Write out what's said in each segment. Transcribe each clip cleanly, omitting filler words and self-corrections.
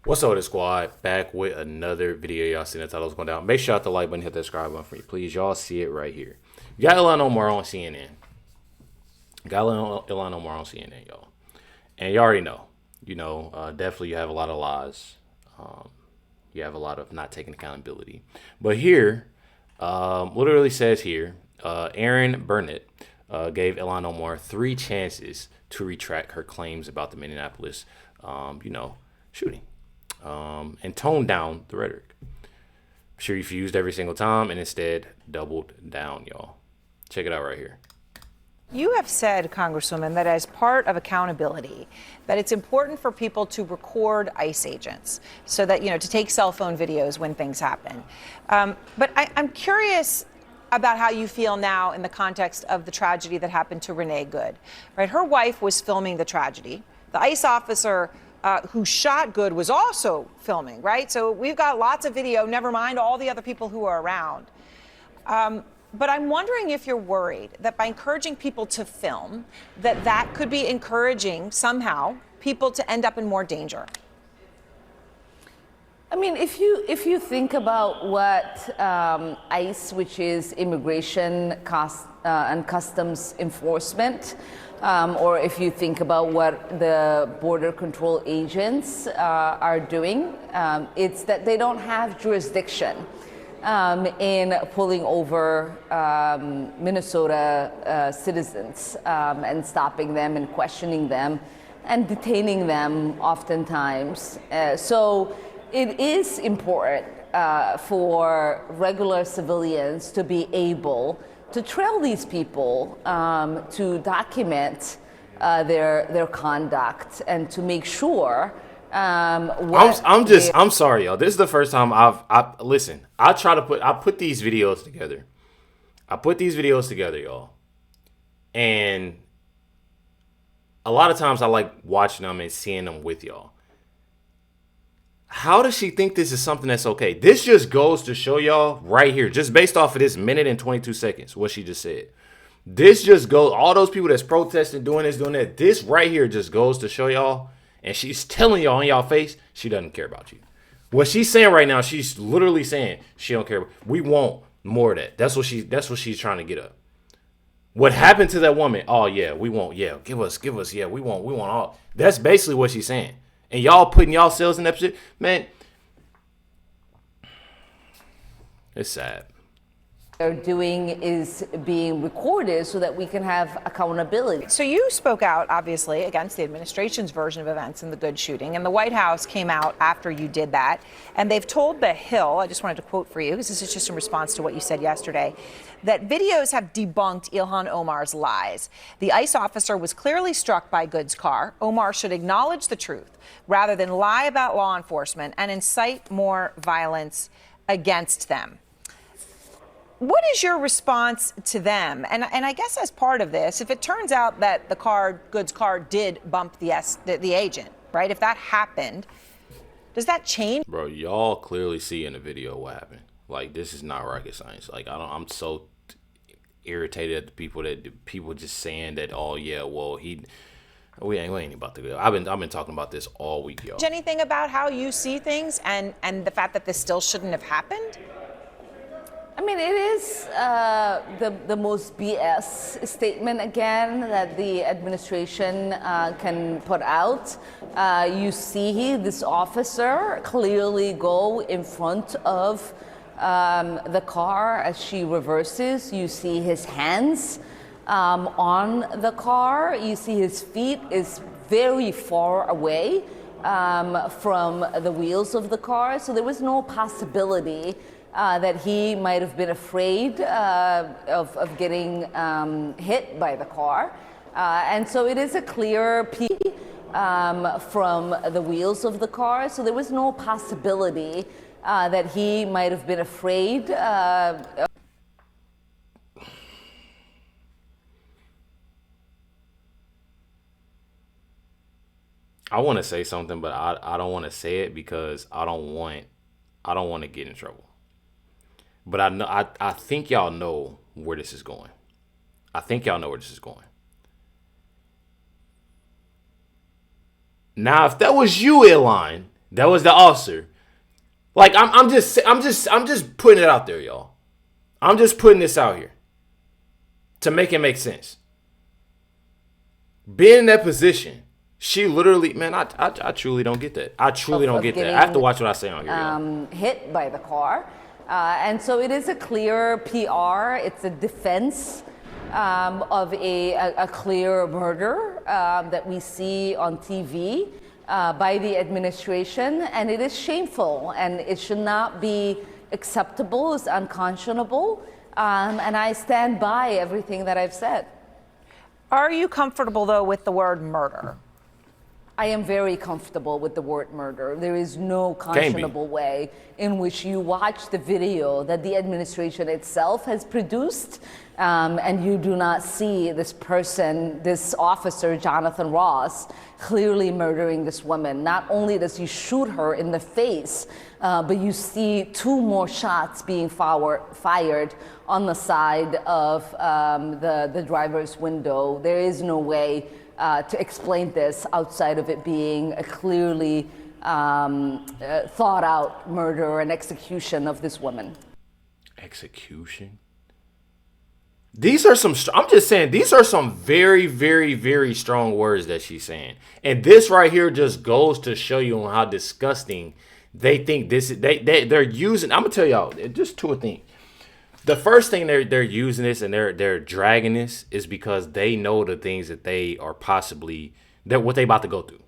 What's up with the squad? Back with another video. Y'all seen the titles going down. Make sure you hit the like button, hit that subscribe button for me, please. Y'all see it right here. You got Ilhan Omar on CNN. Got Ilhan Omar on CNN, y'all. And you already know. Definitely you have a lot of lies. You have a lot of not taking accountability. But here, what it really says here, Aaron Burnett gave Ilhan Omar 3 chances to retract her claims about the Minneapolis, shooting. And toned down the rhetoric. She refused every single time and instead doubled down, y'all. Check it out right here. You have said, Congresswoman, that as part of accountability, that it's important for people to record ICE agents so that, to take cell phone videos when things happen. But I'm curious about how you feel now in the context of the tragedy that happened to Renee Good. Right? Her wife was filming the tragedy. The ICE officer who shot Good was also filming, right? So we've got lots of video, never mind all the other people who are around. But I'm wondering if you're worried that by encouraging people to film, that could be encouraging somehow people to end up in more danger. I mean, if you think about what ICE, which is Immigration and Customs Enforcement, or if you think about what the border control agents are doing, it's that they don't have jurisdiction in pulling over Minnesota citizens and stopping them and questioning them and detaining them oftentimes. So it is important for regular civilians to be able to trail these people, to document their conduct and to make sure. I'm sorry, y'all. This is the first time listen. I put these videos together. Y'all. And a lot of times I like watching them and seeing them with y'all. How does she think this is something that's okay? This just goes to show y'all right here, just based off of this minute and 22 seconds, what she just said. This just goes, all those people that's protesting, doing this, doing that, this right here just goes to show y'all, and she's telling y'all in y'all face, she doesn't care about you. What she's saying right now, she's literally saying she don't care. We want more of that. That's what she's trying to get up. What happened to that woman? Oh yeah, we want, yeah, give us, yeah, we want all. That's basically what she's saying. And y'all putting y'allselves in that position, man, it's sad. They're doing is being recorded so that we can have accountability. So you spoke out, obviously, against the administration's version of events in the Good shooting, and the White House came out after you did that, and they've told The Hill, I just wanted to quote for you, because this is just in response to what you said yesterday, that videos have debunked Ilhan Omar's lies. The ICE officer was clearly struck by Good's car. Omar should acknowledge the truth rather than lie about law enforcement and incite more violence against them. What is your response to them? And I guess as part of this, if it turns out that Good's car did bump the agent, right? If that happened, does that change? Bro, y'all clearly see in the video what happened. Like, this is not rocket science. Like, I'm so irritated at the people just saying that, oh yeah, well we ain't about to go. I've been talking about this all week, y'all. Anything about how you see things and the fact that this still shouldn't have happened? I mean, it is the most BS statement, again, that the administration can put out. You see this officer clearly go in front of the car as she reverses. You see his hands on the car. You see his feet is very far away from the wheels of the car. So there was no possibility that he might have been afraid of getting hit by the car. And so it is a clear P from the wheels of the car. So there was no possibility that he might have been afraid. I want to say something, but I don't want to say it because I don't want to get in trouble. But I think y'all know where this is going. Now, if that was you, Ilhan, That was the officer. Like, I'm just putting it out there, y'all. I'm just putting this out here to make it make sense. Being in that position, she literally, man, I truly don't get that. I truly don't get that. I have to watch what I say on here. Hit by the car. And so it is a clear PR. It's a defense of a clear murder that we see on TV by the administration. And it is shameful, and it should not be acceptable. It's unconscionable. And I stand by everything that I've said. Are you comfortable, though, with the word murder? I am very comfortable with the word murder. There is no conscionable way in which you watch the video that the administration itself has produced, and you do not see this person, this officer, Jonathan Ross, clearly murdering this woman. Not only does he shoot her in the face, but you see 2 more shots being fired on the side of the driver's window. There is no way to explain this outside of it being a clearly thought out murder and execution of this woman. Execution? These are some, I'm just saying, these are some very, very, very strong words that she's saying. And this right here just goes to show you on how disgusting they think this is. They're using, I'm going to tell y'all, just 2 things. The first thing they're using this and they're dragging this is because they know the things that they are possibly, that what they about to go through.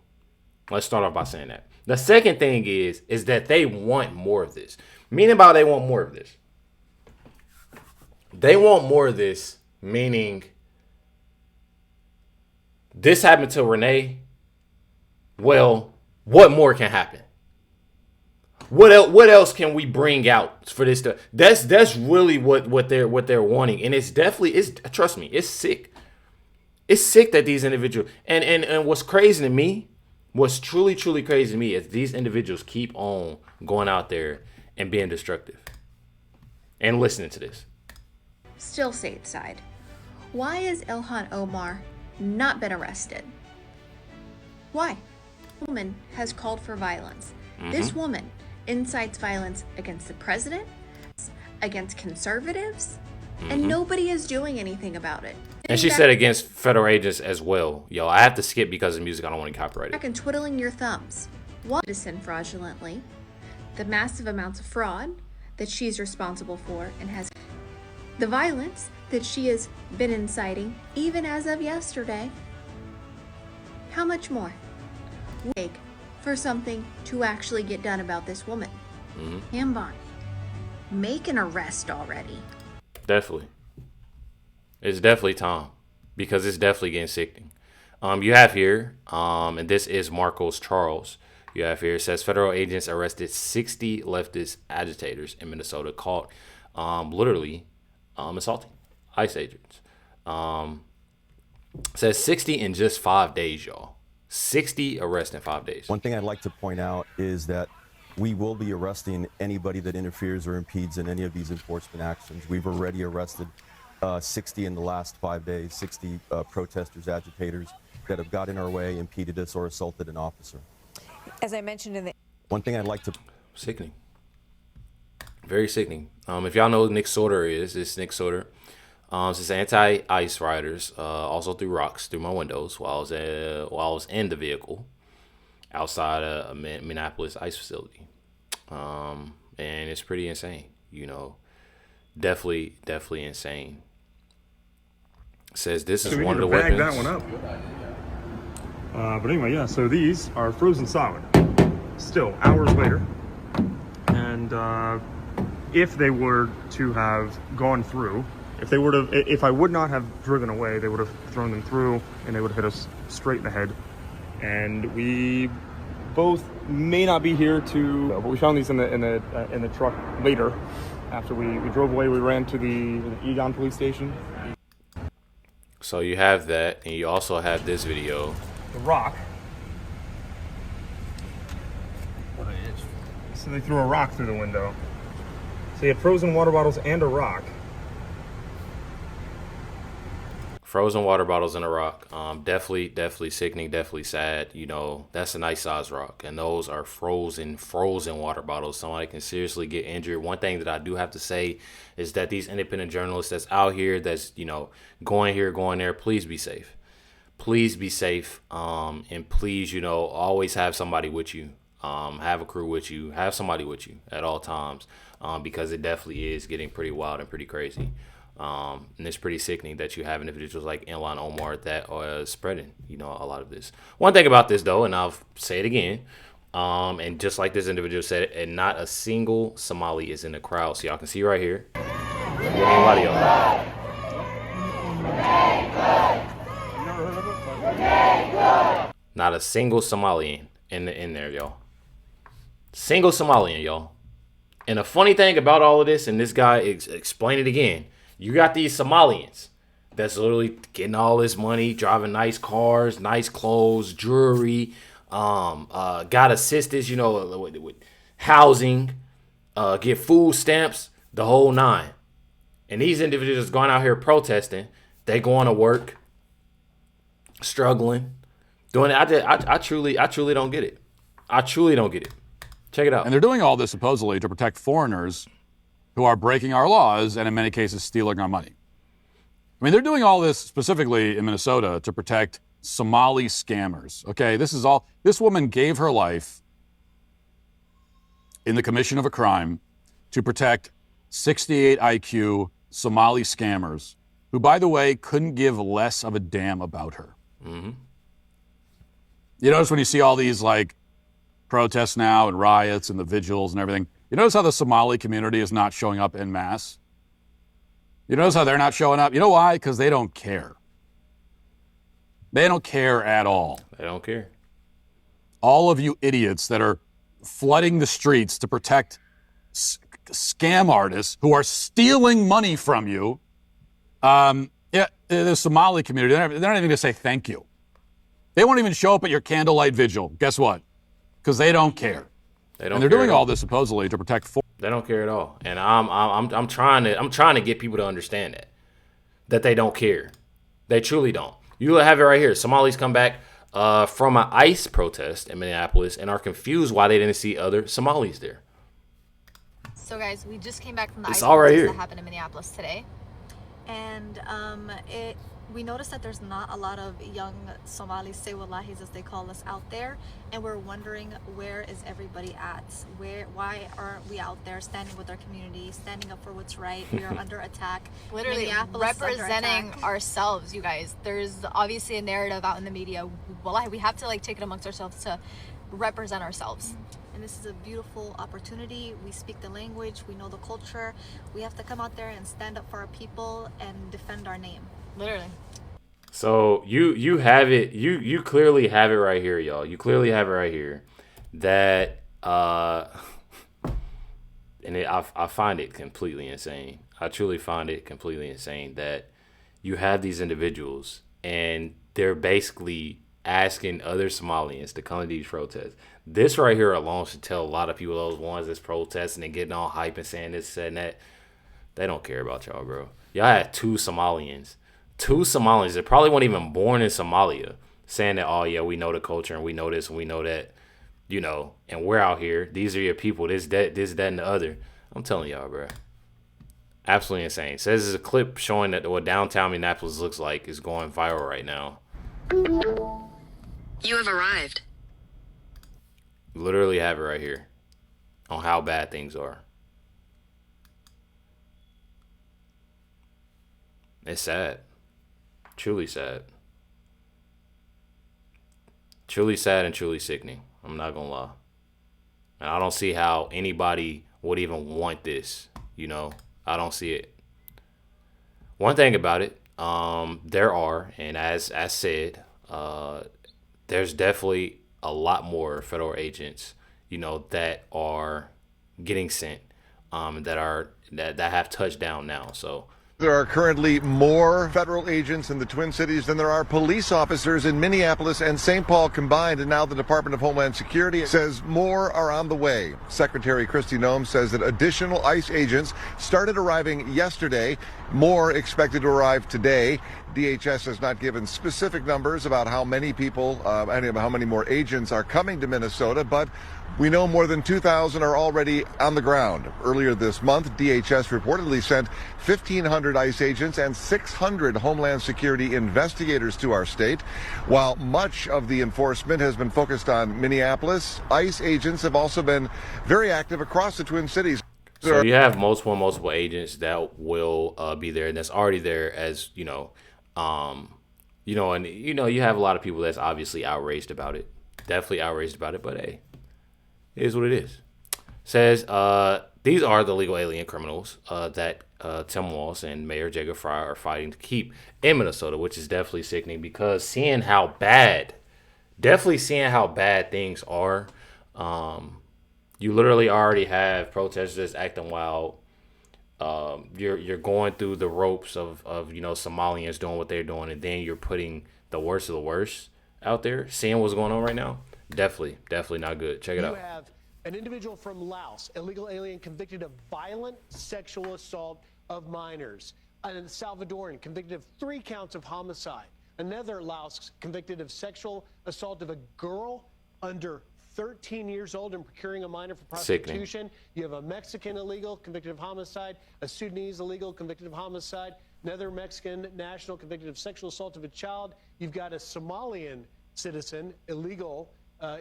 Let's start off by saying that. The second thing is that they want more of this. Meaning by they want more of this. They want more of this, meaning this happened to Renee. Well, what more can happen? What else can we bring out for this? That's really what they're wanting, and it's definitely, trust me, it's sick. It's sick that these individuals and what's crazy to me, what's truly crazy to me is these individuals keep on going out there and being destructive and listening to this. Still stateside. Why has Ilhan Omar not been arrested? Why? This woman has called for violence. This woman incites violence against the president, against conservatives, and nobody is doing anything about it. And she said against federal agents as well. Yo, I have to skip because of music. I don't want to copyright it. Back and twiddling your thumbs. One citizen fraudulently, the massive amounts of fraud that she's responsible for and has the violence that she has been inciting, even as of yesterday. How much more? Wait for something to actually get done about this woman. Bonnie, make an arrest already. Definitely. It's definitely time, because it's definitely getting sickening. You have here, and this is Marcos Charles. You have here, it says federal agents arrested 60 leftist agitators in Minnesota caught literally assaulting ICE agents. Says 60 in just 5 days, y'all. 60 arrests in 5 days. One thing I'd like to point out is that we will be arresting anybody that interferes or impedes in any of these enforcement actions. We've already arrested 60 in the last 5 days, 60 protesters, agitators that have got in our way, impeded us, or assaulted an officer. As I mentioned in the... One thing I'd like to... Sickening. Very sickening. If y'all know who Nick Sorter is, it's Nick Sorter. It's anti-ICE riders also threw rocks through my windows while I was in the vehicle outside a Minneapolis ICE facility. And it's pretty insane, you know. Definitely insane. It says this is one of the weapons. That one up. But anyway, yeah, so these are frozen solid. Still, hours later. And if they were to have gone through, if I would not have driven away, they would have thrown them through and they would have hit us straight in the head. And we both may not be here to, but we found these in the truck later. After we drove away, we ran to the Egon police station. So you have that, and you also have this video. The rock. So they threw a rock through the window. So you had frozen water bottles and a rock. Frozen water bottles in a rock. Definitely sickening. Definitely sad. You know, that's a nice size rock, and those are frozen water bottles. Somebody can seriously get injured. One thing that I do have to say is that these independent journalists that's out here, that's, you know, going here, going there, please be safe. Please be safe. And please, you know, always have somebody with you. Have a crew with you. Have somebody with you at all times. Because it definitely is getting pretty wild and pretty crazy. And it's pretty sickening that you have individuals like Ilhan Omar that are spreading, you know, a lot of this. One thing about this, though, and I'll say it again, and just like this individual said it, and not a single Somali is in the crowd. So y'all can see right here. Anybody else? Not a single Somalian in there, y'all. Single Somalian, y'all. And the funny thing about all of this, and this guy explained it again, you got these Somalians that's literally getting all this money, driving nice cars, nice clothes, jewelry, got assistance, you know, with housing, get food stamps, the whole nine. And these individuals going out here protesting, they going to work, struggling, doing it. I truly don't get it. I truly don't get it. Check it out. And they're doing all this supposedly to protect foreigners who are breaking our laws and in many cases stealing our money. I mean, they're doing all this specifically in Minnesota to protect Somali scammers. Okay, this woman gave her life in the commission of a crime to protect 68 IQ Somali scammers who, by the way, couldn't give less of a damn about her. Mm-hmm. You notice when you see all these like protests now and riots and the vigils and everything, you notice how the Somali community is not showing up en masse? You notice how they're not showing up? You know why? Because they don't care. They don't care at all. They don't care. All of you idiots that are flooding the streets to protect scam artists who are stealing money from you, the Somali community, they're not even going to say thank you. They won't even show up at your candlelight vigil. Guess what? Because they don't care. And they're doing all this supposedly to protect. They don't care at all. And I'm trying to get people to understand that they don't care. They truly don't. You have it right here. Somalis come back from an ICE protest in Minneapolis and are confused why they didn't see other Somalis there. So guys, we just came back from the It's ICE all right protest here. that happened in Minneapolis today. And we noticed that there's not a lot of young Somalis, say wallahis as they call us, out there, and we're wondering, where is everybody at? Why aren't we out there standing with our community, standing up for what's right? We are under attack. Literally Minneapolis is under representing attack. ourselves, you guys. There's obviously a narrative out in the media. Wallahi, we have to like take it amongst ourselves to represent ourselves. And this is a beautiful opportunity. We speak the language, we know the culture. We have to come out there and stand up for our people and defend our name. Literally. So you have it. You clearly have it right here, y'all. You clearly have it right here. That I find it completely insane. I truly find it completely insane that you have these individuals and they're basically asking other Somalians to come to these protests. This right here alone should tell a lot of people, those ones that's protesting and getting all hype and saying this, saying that, they don't care about y'all, bro. Y'all had two Somalians that probably weren't even born in Somalia saying that, oh yeah, we know the culture and we know this and we know that, you know, and we're out here. These are your people. This, that, and the other. I'm telling y'all, bro. Absolutely insane. Says there's a clip showing that what downtown Minneapolis looks like is going viral right now. You have arrived. Literally have it right here on how bad things are. It's sad. Truly sad. Truly sad and truly sickening. I'm not gonna lie. And I don't see how anybody would even want this. You know, I don't see it. One thing about it, there are, and as said, there's definitely a lot more federal agents, you know, that are getting sent, that have touched down now. So There are currently more federal agents in the Twin Cities than there are police officers in Minneapolis and St. Paul combined, and now the Department of Homeland Security says more are on the way. Secretary Kristi Noem says that additional ICE agents started arriving yesterday, more expected to arrive today. DHS has not given specific numbers about how many people, how many more agents are coming to Minnesota, but we know more than 2,000 are already on the ground. Earlier this month, DHS reportedly sent 1,500 ICE agents and 600 Homeland Security investigators to our state. While much of the enforcement has been focused on Minneapolis, ICE agents have also been very active across the Twin Cities. So you have multiple agents that will be there, and that's already there, as you know, and you have a lot of people that's obviously outraged about it, definitely outraged about it, but hey. It is what it is. Says these are the legal alien criminals that Tim Walz and Mayor Jacob Frey are fighting to keep in Minnesota, which is definitely sickening because seeing how bad things are, you literally already have protesters acting wild. You're going through the ropes of Somalians doing what they're doing, and then you're putting the worst of the worst out there. Seeing what's going on right now. Definitely not good. Check it out. You have an individual from Laos, illegal alien convicted of violent sexual assault of minors. A Salvadoran convicted of 3 counts of homicide. Another Laos convicted of sexual assault of a girl under 13 years old and procuring a minor for prostitution. Sickening. You have a Mexican illegal convicted of homicide, a Sudanese illegal convicted of homicide, another Mexican national convicted of sexual assault of a child. You've got a Somalian citizen, illegal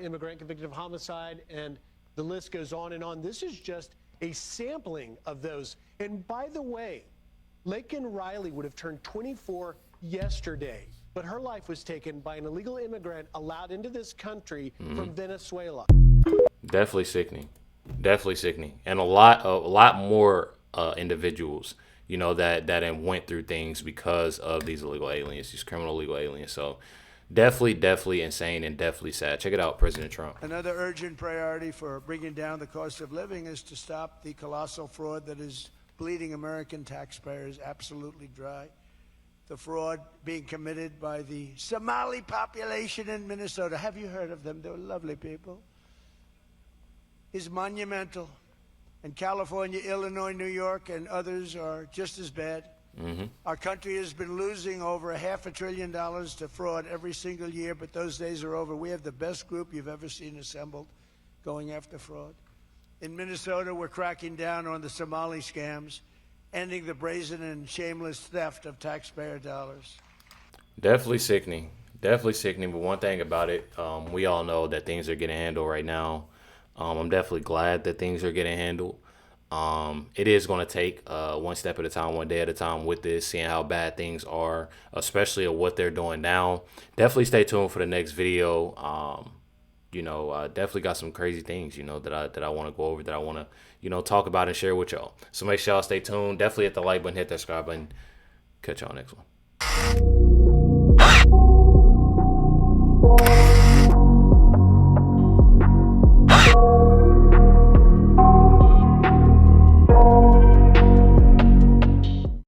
immigrant convicted of homicide, and the list goes on and on. This is just a sampling of those. And by the way, Laken Riley would have turned 24 yesterday, but her life was taken by an illegal immigrant allowed into this country from Venezuela. Definitely sickening. And a lot more individuals, that went through things because of these illegal aliens, these criminal illegal aliens. So definitely insane and definitely sad. Check it out, President Trump. Another urgent priority for bringing down the cost of living is to stop the colossal fraud that is bleeding American taxpayers absolutely dry. The fraud being committed by the Somali population in Minnesota. Have you heard of them? They're lovely people. Is monumental. And California, Illinois, New York, and others are just as bad. Our country has been losing over $500 billion to fraud every single year, but those days are over. We have the best group you've ever seen assembled going after fraud. In Minnesota, we're cracking down on the Somali scams, ending the brazen and shameless theft of taxpayer dollars. Definitely sickening. But one thing about it, we all know that things are getting handled right now. I'm definitely glad that things are getting handled. It is going to take one step at a time, one day at a time with this, seeing how bad things are, especially of what they're doing now. Definitely stay tuned for the next video. Definitely got some crazy things, that I want to go over, that I want to, talk about and share with y'all. So make sure y'all stay tuned. Definitely hit the like button, hit that subscribe button. Catch y'all next one.